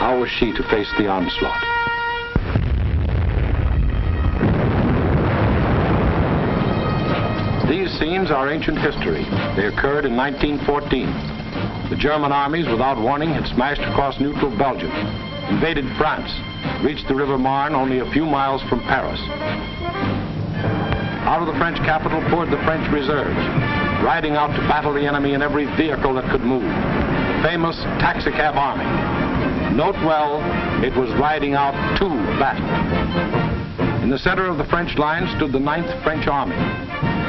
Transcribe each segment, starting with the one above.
How was she to face the onslaught? These scenes are ancient history. They occurred in 1914. The German armies, without warning, had smashed across neutral Belgium, invaded France, reached the River Marne only a few miles from Paris. Out of the French capital poured the French reserves, riding out to battle the enemy in every vehicle that could move. The famous taxicab army. Note well, it was riding out to battle. In the center of the French line stood the 9th French Army,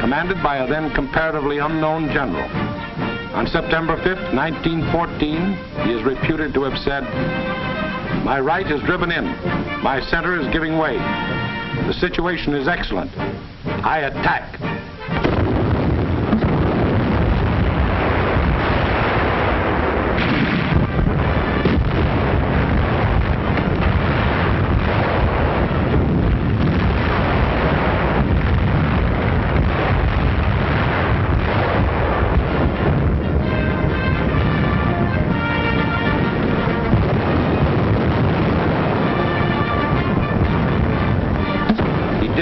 commanded by a then comparatively unknown general. On September 5th, 1914, he is reputed to have said, "My right is driven in. My center is giving way. The situation is excellent. I attack."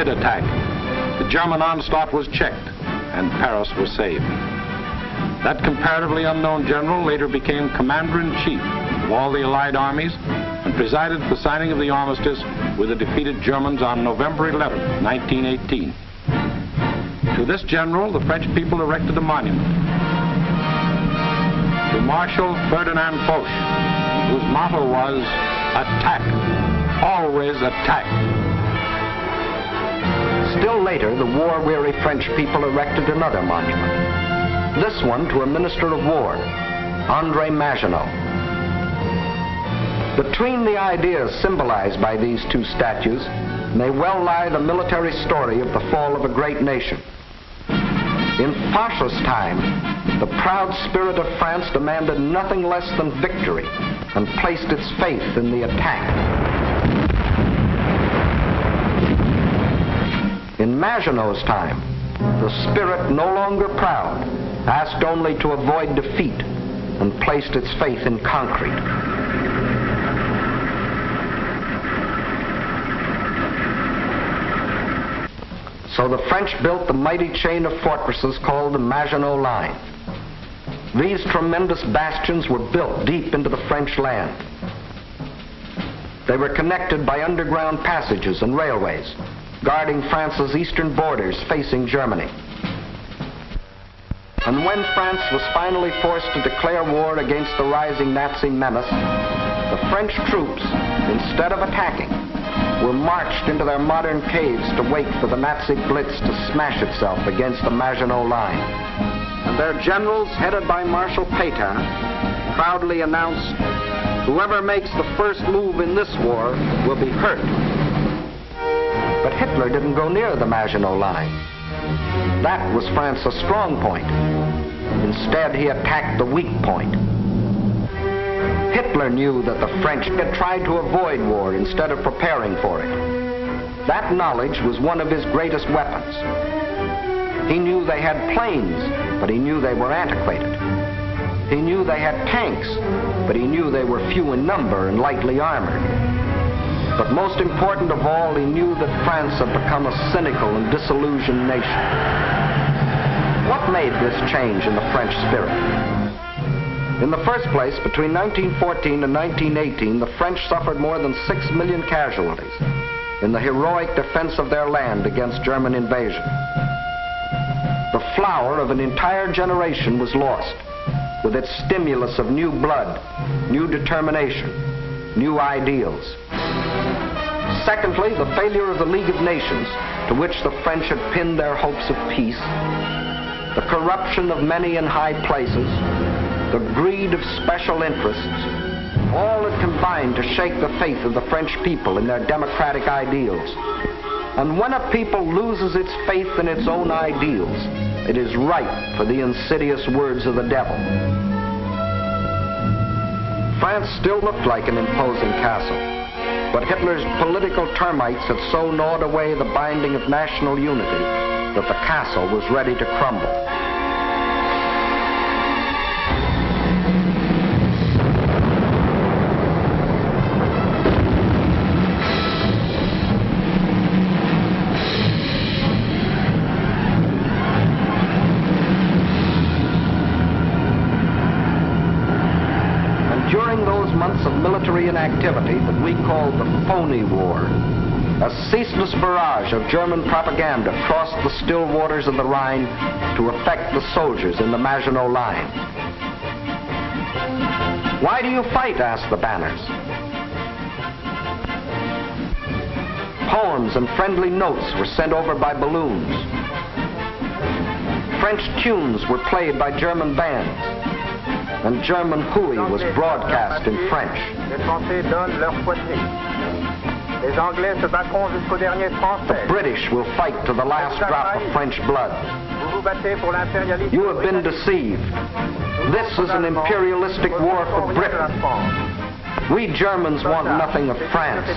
Attack. The German onslaught was checked, and Paris was saved. That comparatively unknown general later became commander-in-chief of all the Allied armies and presided at the signing of the armistice with the defeated Germans on November 11, 1918. To this general, the French people erected a monument. To Marshal Ferdinand Foch, whose motto was, "Attack, always attack." Still later, the war-weary French people erected another monument. This one to a minister of war, André Maginot. Between the ideas symbolized by these two statues may well lie the military story of the fall of a great nation. In Foch's time, the proud spirit of France demanded nothing less than victory and placed its faith in the attack. In Maginot's time, the spirit, no longer proud, asked only to avoid defeat and placed its faith in concrete. So the French built the mighty chain of fortresses called the Maginot Line. These tremendous bastions were built deep into the French land. They were connected by underground passages and railways, guarding France's eastern borders facing Germany. And when France was finally forced to declare war against the rising Nazi menace, the French troops, instead of attacking, were marched into their modern caves to wait for the Nazi blitz to smash itself against the Maginot Line. And their generals, headed by Marshal Pétain, proudly announced, "Whoever makes the first move in this war will be hurt." But Hitler didn't go near the Maginot Line. That was France's strong point. Instead, he attacked the weak point. Hitler knew that the French had tried to avoid war instead of preparing for it. That knowledge was one of his greatest weapons. He knew they had planes, but he knew they were antiquated. He knew they had tanks, but he knew they were few in number and lightly armored. But most important of all, he knew that France had become a cynical and disillusioned nation. What made this change in the French spirit? In the first place, between 1914 and 1918, the French suffered more than 6 million casualties in the heroic defense of their land against German invasion. The flower of an entire generation was lost, with its stimulus of new blood, new determination, new ideals. Secondly, the failure of the League of Nations, to which the French had pinned their hopes of peace, the corruption of many in high places, the greed of special interests, all had combined to shake the faith of the French people in their democratic ideals. And when a people loses its faith in its own ideals, it is ripe for the insidious words of the devil. France still looked like an imposing castle, but Hitler's political termites had so gnawed away the binding of national unity that the castle was ready to crumble. During those months of military inactivity that we called the phony war, a ceaseless barrage of German propaganda crossed the still waters of the Rhine to affect the soldiers in the Maginot Line. Why do you fight? Asked the banners. Poems and friendly notes were sent over by balloons. French tunes were played by German bands, and German hooey was broadcast in French. The British will fight to the last drop of French blood. You have been deceived. This is an imperialistic war for Britain. We Germans want nothing of France.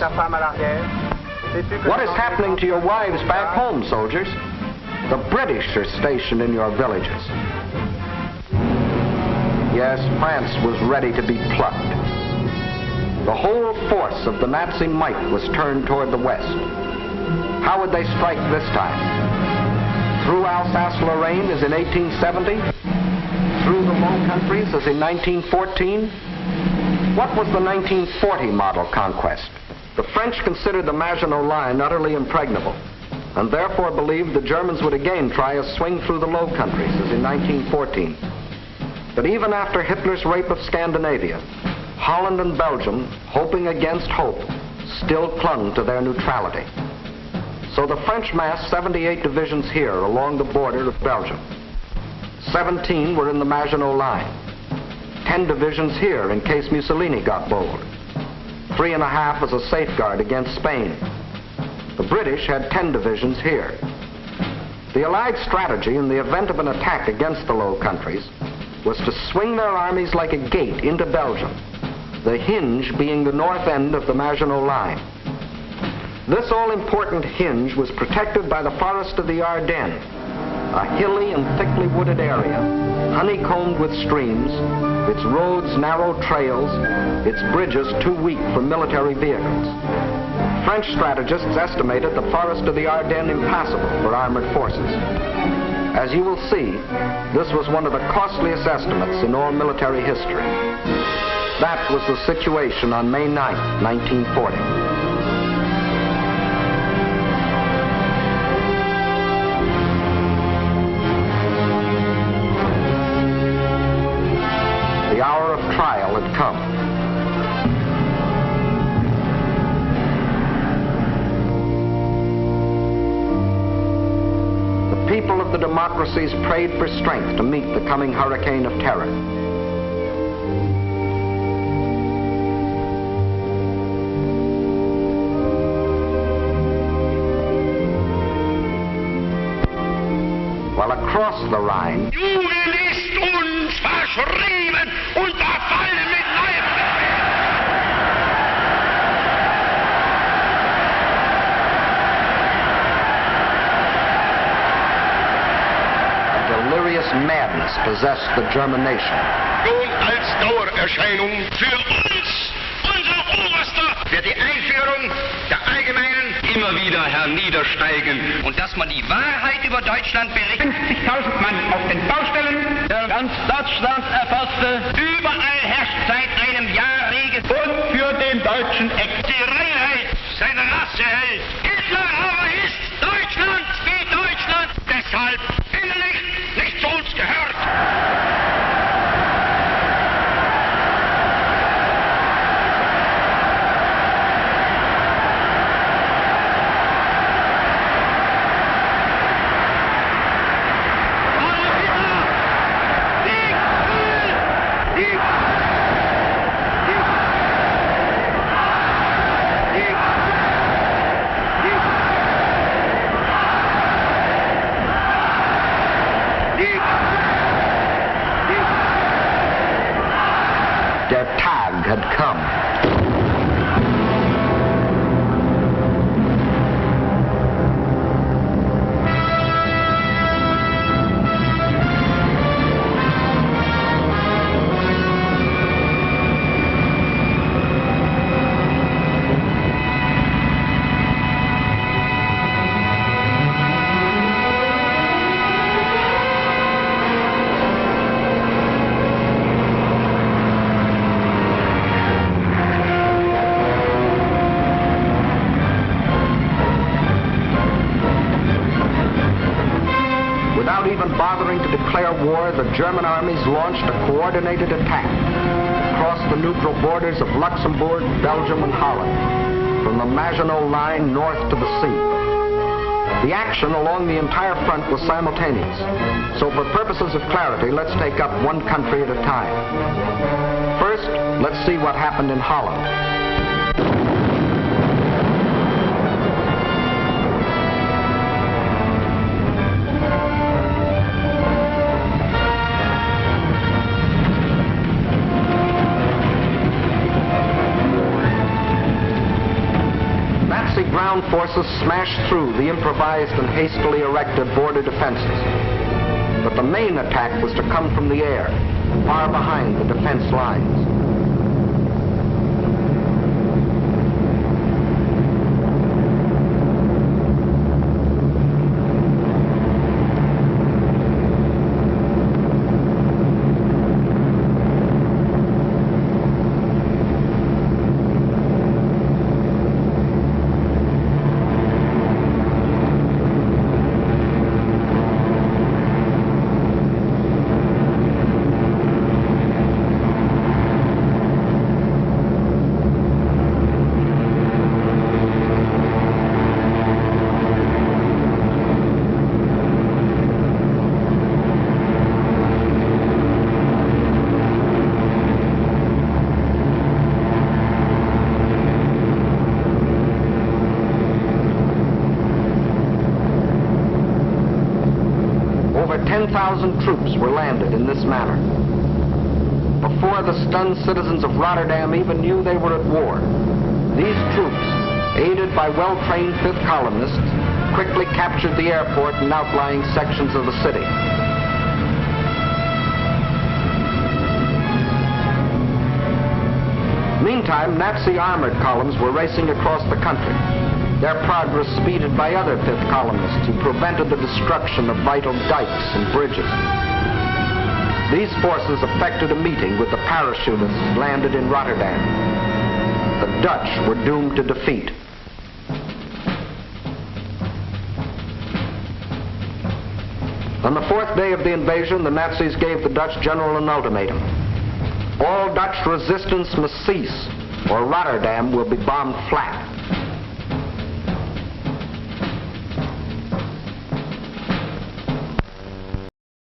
What is happening to your wives back home, soldiers? The British are stationed in your villages. Yes, France was ready to be plucked. The whole force of the Nazi might was turned toward the west. How would they strike this time? Through Alsace-Lorraine as in 1870? Through the Low Countries as in 1914? What was the 1940 model conquest? The French considered the Maginot Line utterly impregnable, and therefore believed the Germans would again try a swing through the Low Countries as in 1914. But even after Hitler's rape of Scandinavia, Holland and Belgium, hoping against hope, still clung to their neutrality. So the French massed 78 divisions here along the border of Belgium. 17 were in the Maginot Line. 10 divisions here in case Mussolini got bold. 3.5 as a safeguard against Spain. The British had 10 divisions here. The Allied strategy in the event of an attack against the Low Countries was to swing their armies like a gate into Belgium, the hinge being the north end of the Maginot Line. This all-important hinge was protected by the forest of the Ardennes, a hilly and thickly wooded area, honeycombed with streams, its roads narrow trails, its bridges too weak for military vehicles. French strategists estimated the forest of the Ardennes impassable for armored forces. As you will see, this was one of the costliest estimates in all military history. That was the situation on May 9, 1940. The hour of trial had come. The people of the democracies prayed for strength to meet the coming hurricane of terror. While across the Rhine, Jugend ist uns verschrieben und verfallen mit a delirious madness possessed the German nation. Nun als Dauererscheinung für uns, unser Oberster, wird die Einführung der allgemeinen immer wieder herniedersteigen. Und dass man die Wahrheit über Deutschland berichtet. 50.000 Mann auf den Baustellen. Der ganz Deutschland erfasste. Überall herrscht seit einem Jahr Regen. Und für den deutschen Eck. Die Reinheit seine Rasse hält. Hitler aber ist Deutschland wie Deutschland. Deshalb innerlich nicht zu uns gehört. Der Tag had come. declare war, the German armies launched a coordinated attack across the neutral borders of Luxembourg, Belgium, and Holland, from the Maginot Line north to the sea. The action along the entire front was simultaneous, so for purposes of clarity, let's take up one country at a time. First, let's see what happened in Holland. Ground forces smashed through the improvised and hastily erected border defenses. But the main attack was to come from the air, far behind the defense lines. Over 10,000 troops were landed in this manner. Before the stunned citizens of Rotterdam even knew they were at war, these troops, aided by well-trained fifth columnists, quickly captured the airport and outlying sections of the city. Meantime, Nazi armored columns were racing across the country, their progress speeded by other fifth columnists who prevented the destruction of vital dikes and bridges. These forces effected a meeting with the parachutists landed in Rotterdam. The Dutch were doomed to defeat. On the fourth day of the invasion, the Nazis gave the Dutch general an ultimatum. All Dutch resistance must cease, or Rotterdam will be bombed flat.